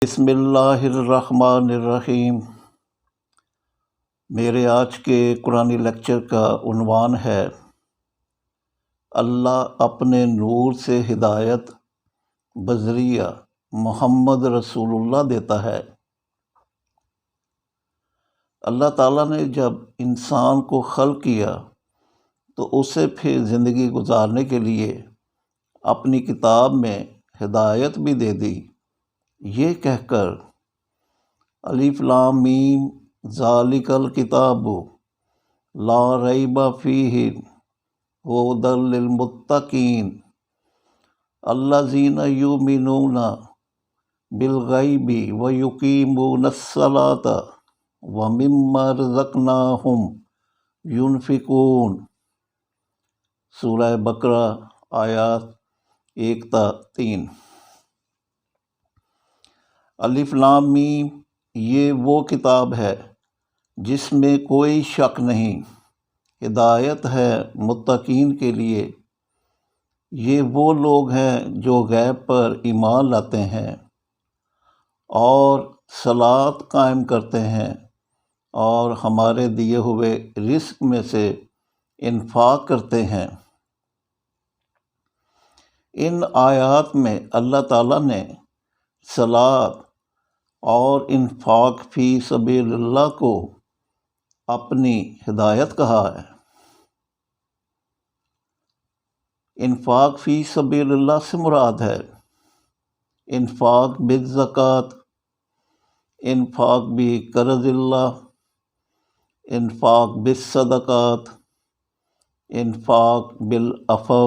بسم اللہ الرحمن الرحیم۔ میرے آج کے قرآنی لیکچر کا عنوان ہے اللہ اپنے نور سے ہدایت بذریعہ محمد رسول اللہ دیتا ہے۔ اللہ تعالیٰ نے جب انسان کو خلق کیا تو اسے پھر زندگی گزارنے کے لیے اپنی کتاب میں ہدایت بھی دے دی، یہ کہہ کر الف لام میم ذالک الکتاب لا ریب فیہ ھدی للمتقین الذین یؤمنون بالغیب ویقیمون الصلاۃ ومما رزقناہم ینفقون۔ سورہ بقرہ آیات 1 تا 3۔ الف لام میم یہ وہ کتاب ہے جس میں کوئی شک نہیں، ہدایت ہے متقین کے لیے۔ یہ وہ لوگ ہیں جو غیب پر ایمان لاتے ہیں اور صلاۃ قائم کرتے ہیں اور ہمارے دیے ہوئے رزق میں سے انفاق کرتے ہیں۔ ان آیات میں اللہ تعالیٰ نے صلاۃ اور انفاق فی سبیل اللہ کو اپنی ہدایت کہا ہے۔ انفاق فی سبیل اللہ سے مراد ہے انفاق بالزکوٰۃ، انفاق بقرض اللہ، انفاق بالصدقات، انفاق بالعفو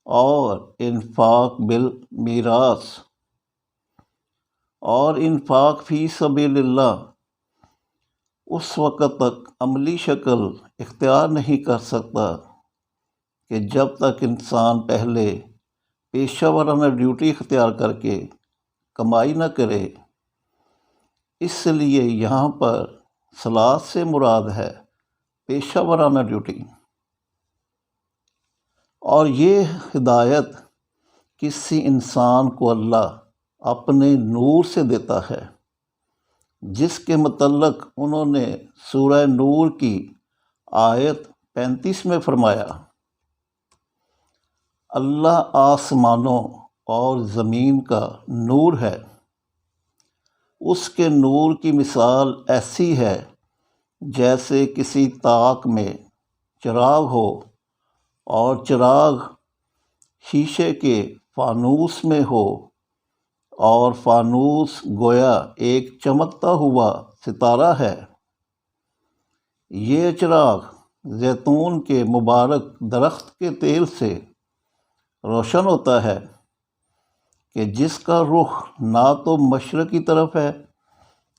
اور انفاق بالمیراث۔ اور انفاق فی سبیل اللہ اس وقت تک عملی شکل اختیار نہیں کر سکتا کہ جب تک انسان پہلے پیشہ ورانہ ڈیوٹی اختیار کر کے کمائی نہ کرے۔ اس لیے یہاں پر صلاۃ سے مراد ہے پیشہ ورانہ ڈیوٹی۔ اور یہ ہدایت کسی انسان کو اللہ اپنے نور سے دیتا ہے، جس کے متعلق انہوں نے سورہ نور کی آیت 35 میں فرمایا، اللہ آسمانوں اور زمین کا نور ہے۔ اس کے نور کی مثال ایسی ہے جیسے کسی طاق میں چراغ ہو اور چراغ شیشے کے فانوس میں ہو، اور فانوس گویا ایک چمکتا ہوا ستارہ ہے۔ یہ چراغ زیتون کے مبارک درخت کے تیل سے روشن ہوتا ہے کہ جس کا رخ نہ تو مشرق کی طرف ہے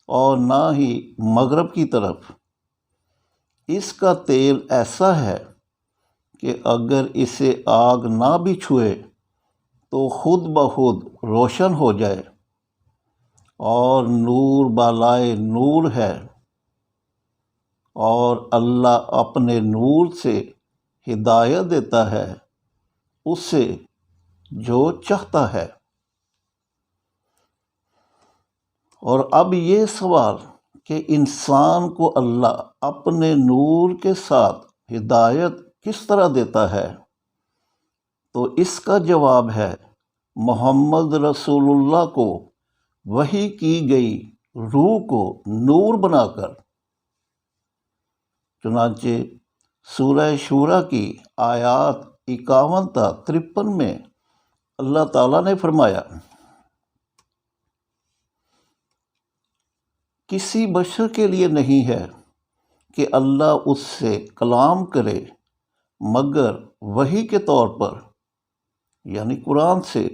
اور نہ ہی مغرب کی طرف۔ اس کا تیل ایسا ہے کہ اگر اسے آگ نہ بھی چھوئے تو خود بخود روشن ہو جائے، اور نور بالائے نور ہے، اور اللہ اپنے نور سے ہدایت دیتا ہے اسے جو چاہتا ہے۔ اور اب یہ سوال کہ انسان کو اللہ اپنے نور کے ساتھ ہدایت کس طرح دیتا ہے، تو اس کا جواب ہے محمد رسول اللہ کو وحی کی گئی روح کو نور بنا کر۔ چنانچہ سورہ شورى کی آیات 51 تا 53 میں اللہ تعالیٰ نے فرمایا، کسی بشر کے لیے نہیں ہے کہ اللہ اس سے کلام کرے مگر وحی کے طور پر، یعنی قرآن سے،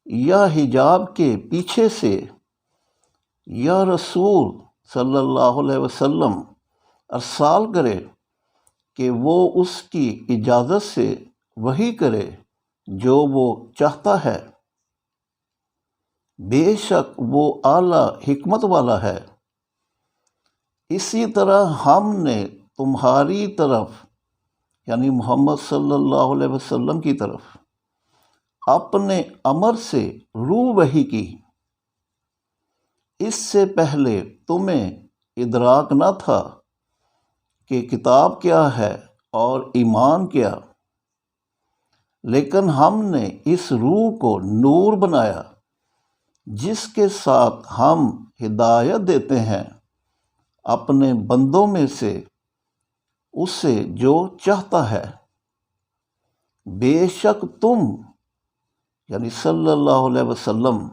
یا حجاب کے پیچھے سے، یا رسول صلی اللہ علیہ وسلم ارسال کرے کہ وہ اس کی اجازت سے وحی کرے جو وہ چاہتا ہے۔ بے شک وہ اعلیٰ حکمت والا ہے۔ اسی طرح ہم نے تمہاری طرف، یعنی محمد صلی اللہ علیہ وسلم کی طرف، اپنے امر سے روح وحی کی، اس سے پہلے تمہیں ادراک نہ تھا کہ کتاب کیا ہے اور ایمان کیا، لیکن ہم نے اس روح کو نور بنایا جس کے ساتھ ہم ہدایت دیتے ہیں اپنے بندوں میں سے اسے جو چاہتا ہے۔ بے شک تم یعنی صلی اللہ علیہ وسلم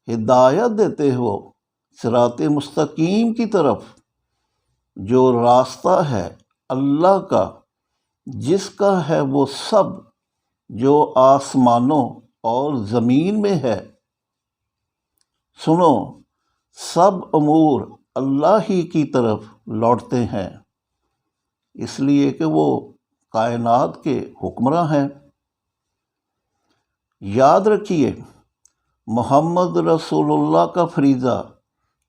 ہدایت دیتے ہو صراط مستقیم کی طرف، جو راستہ ہے اللہ کا، جس کا ہے وہ سب جو آسمانوں اور زمین میں ہے۔ سنو، سب امور اللہ ہی کی طرف لوٹتے ہیں، اس لیے کہ وہ کائنات کے حکمراں ہیں۔ یاد رکھیے، محمد رسول اللہ کا فریضہ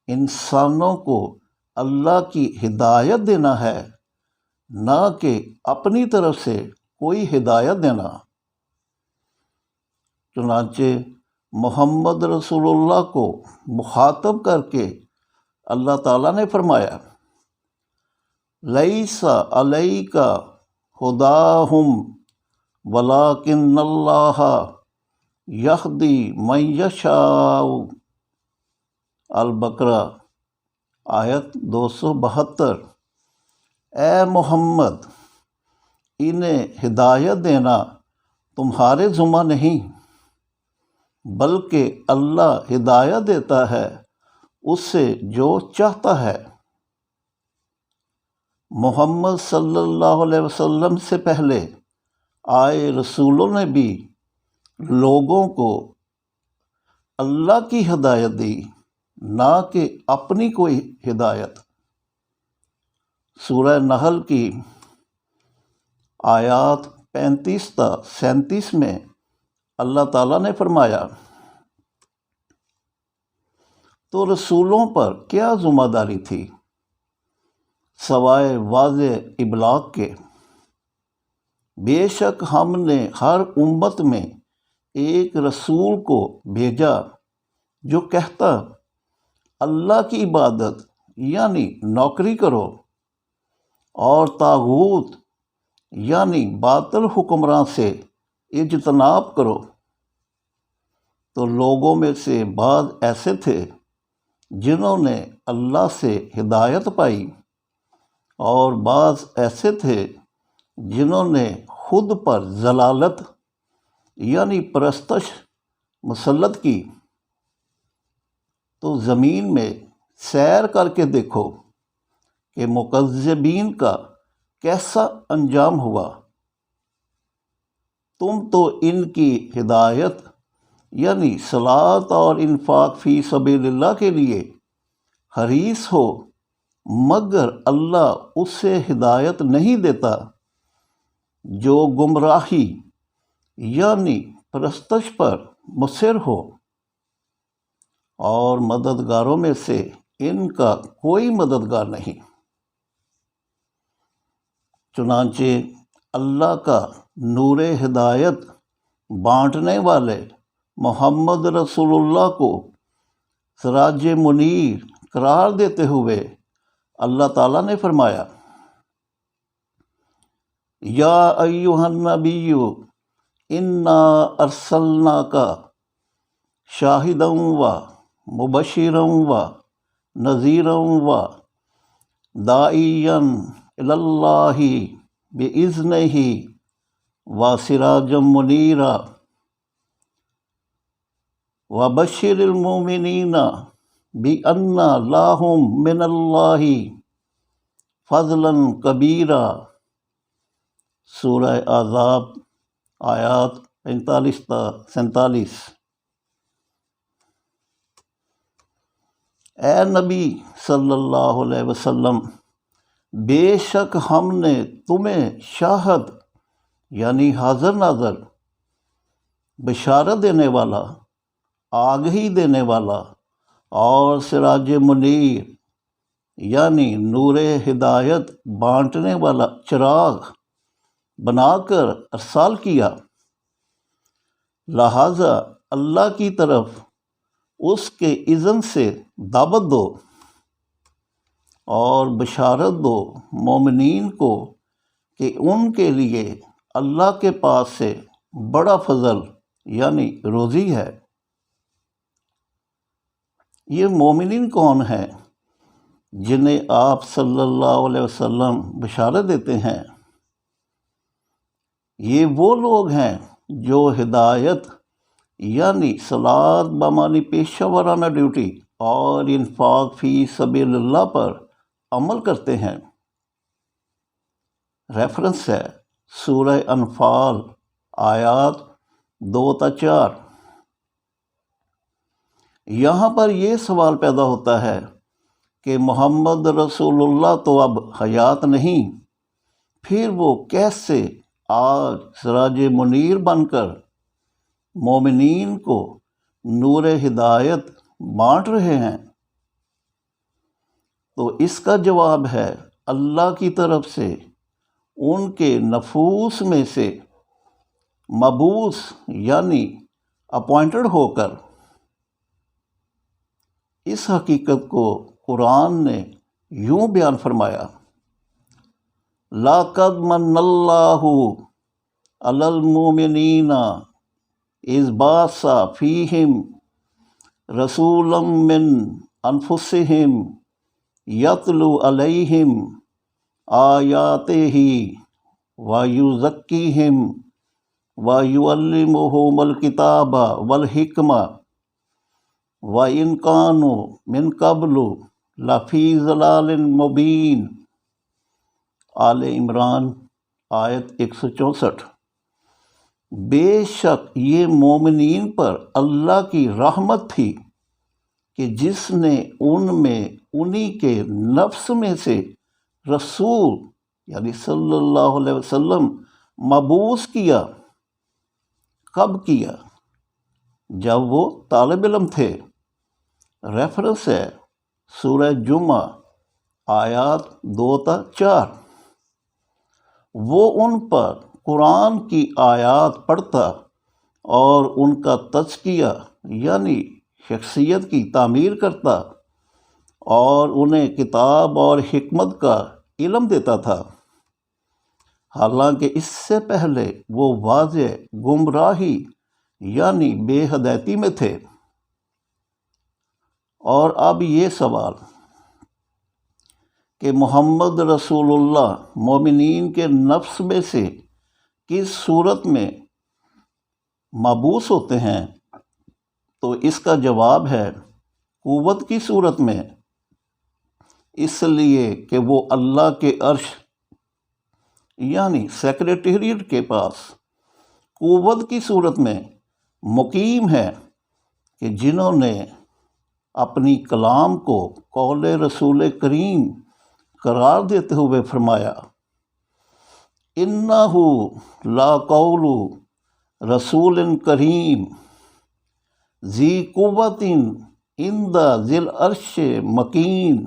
انسانوں کو اللہ کی ہدایت دینا ہے، نہ کہ اپنی طرف سے کوئی ہدایت دینا۔ چنانچہ محمد رسول اللہ کو مخاطب کر کے اللہ تعالیٰ نے فرمایا، لیس علیک ہداہم ولکن اللہ یہدی من یشاء۔ البقرہ آیت 272۔ اے محمد، انہیں ہدایت دینا تمہارے ذمہ نہیں، بلکہ اللہ ہدایت دیتا ہے اس سے جو چاہتا ہے۔ محمد صلی اللہ علیہ وسلم سے پہلے آئے رسولوں نے بھی لوگوں کو اللہ کی ہدایت دی، نہ کہ اپنی کوئی ہدایت۔ سورہ نحل کی آیات 35 تا 37 میں اللہ تعالیٰ نے فرمایا، تو رسولوں پر کیا ذمہ داری تھی سوائے واضح ابلاغ کے؟ بے شک ہم نے ہر امت میں ایک رسول کو بھیجا جو کہتا اللہ کی عبادت یعنی نوکری کرو، اور طاغوت یعنی باطل حکمراں سے اجتناب کرو۔ تو لوگوں میں سے بعض ایسے تھے جنہوں نے اللہ سے ہدایت پائی، اور بعض ایسے تھے جنہوں نے خود پر ضلالت یعنی پرستش مسلط کی۔ تو زمین میں سیر کر کے دیکھو کہ مکذبین کا کیسا انجام ہوا۔ تم تو ان کی ہدایت یعنی صلاۃ اور انفاق فی سبیل اللہ کے لیے حریص ہو، مگر اللہ اس سے ہدایت نہیں دیتا جو گمراہی یعنی پرستش پر مصر ہو، اور مددگاروں میں سے ان کا کوئی مددگار نہیں۔ چنانچہ اللہ کا نور ہدایت بانٹنے والے محمد رسول اللہ کو سراج منیر قرار دیتے ہوئے اللہ تعالیٰ نے فرمایا، یا ایھا النبی انا ارسلناک شاہدا و مبشرا و نذیرا و داعیا الی اللہ باذنہ و سراجا منیرا وبشر المؤمنین بأن لهم من اللہ فضلا کبیرا۔ سورہ احزاب آیات 45 تا 47۔ اے نبی صلی اللہ علیہ وسلم، بے شک ہم نے تمہیں شاہد یعنی حاضر ناظر، بشارت دینے والا، آگہی دینے والا، اور سراج منیر یعنی نور ہدایت بانٹنے والا چراغ بنا کر ارسال کیا۔ لہٰذا اللہ کی طرف اس کے اذن سے دعوت دو اور بشارت دو مومنین کو کہ ان کے لیے اللہ کے پاس سے بڑا فضل یعنی روزی ہے۔ یہ مومنین کون ہیں جنہیں آپ صلی اللہ علیہ وسلم بشارت دیتے ہیں؟ یہ وہ لوگ ہیں جو ہدایت یعنی صلاۃ بمعنی پیشہ ورانہ ڈیوٹی اور انفاق فی سبیل اللہ پر عمل کرتے ہیں۔ ریفرنس ہے سورہ انفال آیات 2-4۔ یہاں پر یہ سوال پیدا ہوتا ہے کہ محمد رسول اللہ تو اب حیات نہیں، پھر وہ کیسے آج سراج منیر بن کر مومنین کو نور ہدایت بانٹ رہے ہیں؟ تو اس کا جواب ہے اللہ کی طرف سے ان کے نفوس میں سے مبعوث یعنی اپوائنٹڈ ہو کر۔ اس حقیقت کو قرآن نے یوں بیان فرمایا، لَقَدْ مَنَّ اللَّهُ عَلَى الْمُؤْمِنِينَ إِذْ بَعَثَ فِيهِمْ رَسُولًا مِّنْ أَنفُسِهِمْ يَتْلُو عَلَيْهِمْ آيَاتِهِ وَيُزَكِّيهِمْ وَيُعَلِّمُهُمُ الْكِتَابَ وَالْحِكْمَةَ وَإِنْ كَانُوا مِنْ قَبْلُ لَفِي ضَلَالٍ مُبِينٍ۔ آل عمران آیت 164۔ بے شک یہ مومنین پر اللہ کی رحمت تھی کہ جس نے ان میں انہی کے نفس میں سے رسول یعنی صلی اللہ علیہ وسلم مبعوث کیا۔ کب کیا؟ جب وہ طالب علم تھے۔ ریفرنس ہے سورہ جمعہ آیات 2-4۔ وہ ان پر قرآن کی آیات پڑھتا اور ان کا تزکیہ یعنی شخصیت کی تعمیر کرتا اور انہیں کتاب اور حکمت کا علم دیتا تھا، حالانکہ اس سے پہلے وہ واضح گمراہی یعنی بے ہدایتی میں تھے۔ اور اب یہ سوال کہ محمد رسول اللہ مومنین کے نفس میں سے کس صورت میں مبعوث ہوتے ہیں؟ تو اس کا جواب ہے قوت کی صورت میں، اس لیے کہ وہ اللہ کے عرش یعنی سیکریٹریٹ کے پاس قوت کی صورت میں مقیم ہے کہ جنہوں نے اپنی کلام کو قول رسول کریم قرار دیتے ہوئے فرمایا، اِنَّهُ لَقَوْلُ رَسُولٍ کریم ذی قوۃ عند ذی العرش مکین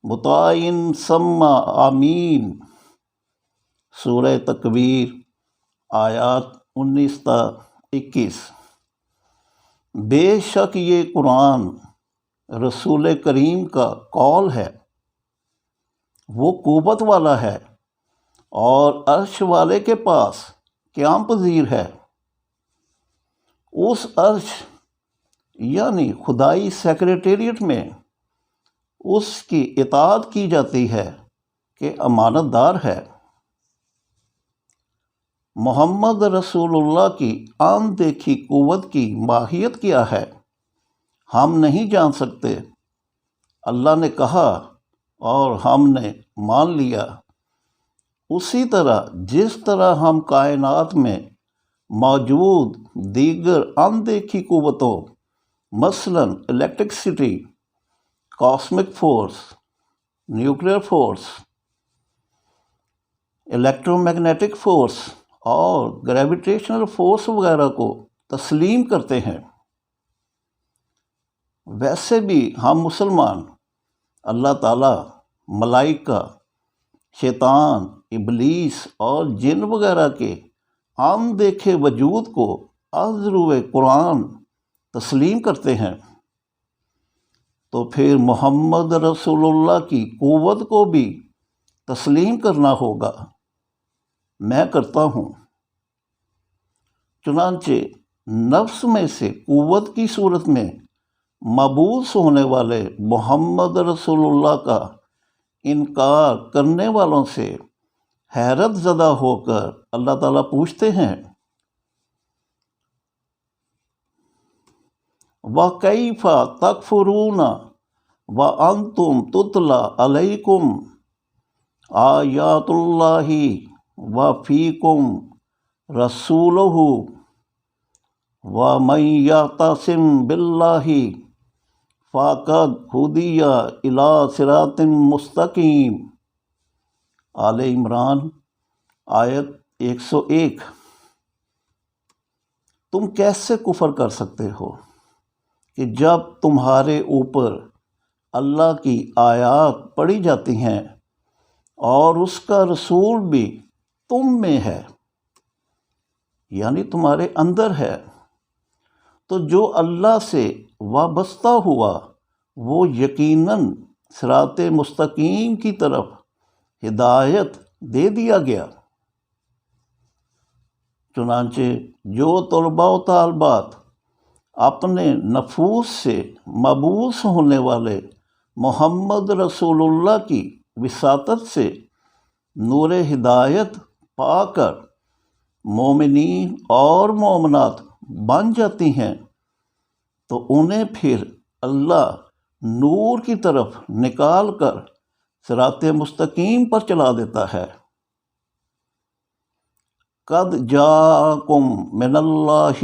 مطاع ثم امین۔ سورہ تکویر آیات 19-21۔ بے شک یہ قرآن رسول کریم کا قول ہے، وہ قوت والا ہے اور عرش والے کے پاس قیام پذیر ہے۔ اس عرش یعنی خدائی سیکریٹریٹ میں اس کی اطاعت کی جاتی ہے کہ امانت دار ہے۔ محمد رسول اللہ کی عام دیکھی قوت کی ماہیت کیا ہے ہم نہیں جان سکتے۔ اللہ نے کہا اور ہم نے مان لیا، اسی طرح جس طرح ہم کائنات میں موجود دیگر اندیکھی قوتوں مثلاً electricity, cosmic force, nuclear force, electro magnetic force اور گریویٹیشنل فورس وغیرہ کو تسلیم کرتے ہیں، ویسے بھی ہم مسلمان اللہ تعالیٰ، ملائکہ، شیطان، ابلیس اور جن وغیرہ کے عام دیکھے وجود کو از روئے قرآن تسلیم کرتے ہیں تو پھر محمد رسول اللہ کی قوت کو بھی تسلیم کرنا ہوگا۔ میں کرتا ہوں۔ چنانچہ نفس میں سے قوت کی صورت میں مبعوث ہونے والے محمد رسول اللہ کا انکار کرنے والوں سے حیرت زدہ ہو کر اللہ تعالیٰ پوچھتے ہیں وَكَيْفَ تَكْفُرُونَ وَأَنْتُمْ تُتْلَى عَلَيْكُمْ آيَاتُ اللَّهِ وَفِيكُمْ رَسُولُهُ وَمَنْ يَعْتَصِمْ بِاللَّهِ فَقَدْ هُدِيَ إِلَى صِرَاطٍ مُسْتَقِيمٍ۔ آل عمران آیت 101۔ تم کیسے کفر کر سکتے ہو کہ جب تمہارے اوپر اللہ کی آیات پڑھی جاتی ہیں اور اس کا رسول بھی تم میں ہے، یعنی تمہارے اندر ہے، تو جو اللہ سے وابستہ ہوا وہ یقیناً صراط مستقیم کی طرف ہدایت دے دیا گیا۔ چنانچہ جو طلباء و طالبات اپنے نفوس سے مبعوث ہونے والے محمد رسول اللہ کی وساطت سے نور ہدایت پا کر مومنین اور مومنات بن جاتی ہیں تو انہیں پھر اللہ نور کی طرف نکال کر صراط مستقیم پر چلا دیتا ہے۔ قد جاءکم من اللہ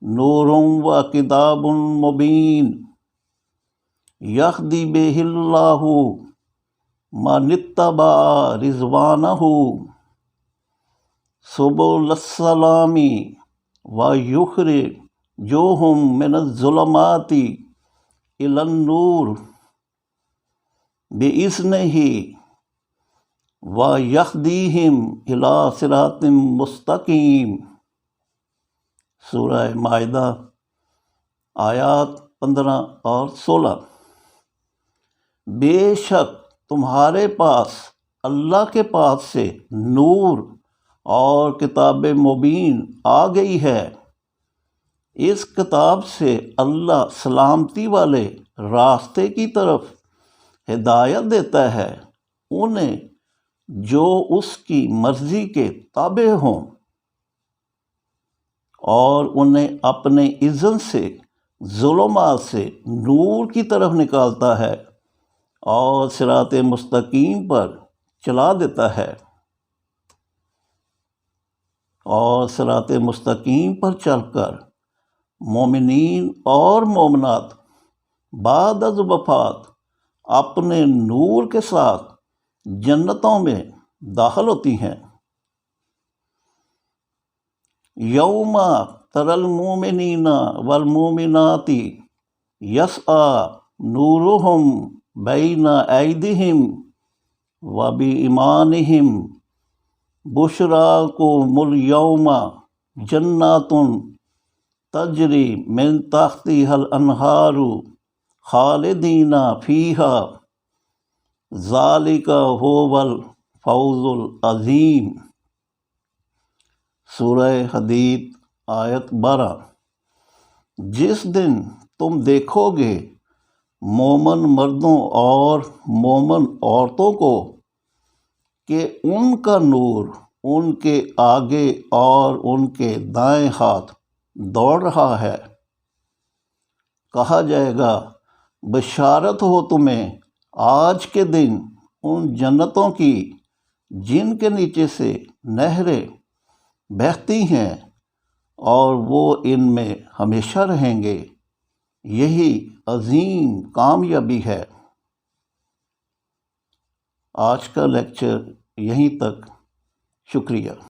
نور و کتاب مبین یہدی بہ اللہ من اتبع رضوانہ سبل السلام ویخرجہم من الظلمات الی النور بإذنہ ویہدیہم الی صراط مستقیم۔ سورہ مائدہ آیات 15 اور 16۔ بے شک تمہارے پاس اللہ کے پاس سے نور اور کتاب مبین آ گئی ہے۔ اس کتاب سے اللہ سلامتی والے راستے کی طرف ہدایت دیتا ہے انہیں جو اس کی مرضی کے تابع ہوں، اور انہیں اپنے اذن سے ظلمات سے نور کی طرف نکالتا ہے اور صراط مستقیم پر چلا دیتا ہے۔ اور صراط مستقیم پر چل کر مومنین اور مومنات بعد از وفات اپنے نور کے ساتھ جنتوں میں داخل ہوتی ہیں۔ یوم تری المؤمنین والمؤمنات یسعی نورہم بین ایدیہم وبایمانہم بشراکم الیوم جنات تجری من تحتہا الانہار خالدین فیہا ذالک ھو الفوز العظیم۔ سورہ حدید آیت 12۔ جس دن تم دیکھو گے مومن مردوں اور مومن عورتوں کو کہ ان کا نور ان کے آگے اور ان کے دائیں ہاتھ دوڑ رہا ہے، کہا جائے گا بشارت ہو تمہیں آج کے دن ان جنتوں کی جن کے نیچے سے نہریں بہتی ہیں اور وہ ان میں ہمیشہ رہیں گے، یہی عظیم کامیابی ہے۔ آج کا لیکچر یہیں تک، شکریہ۔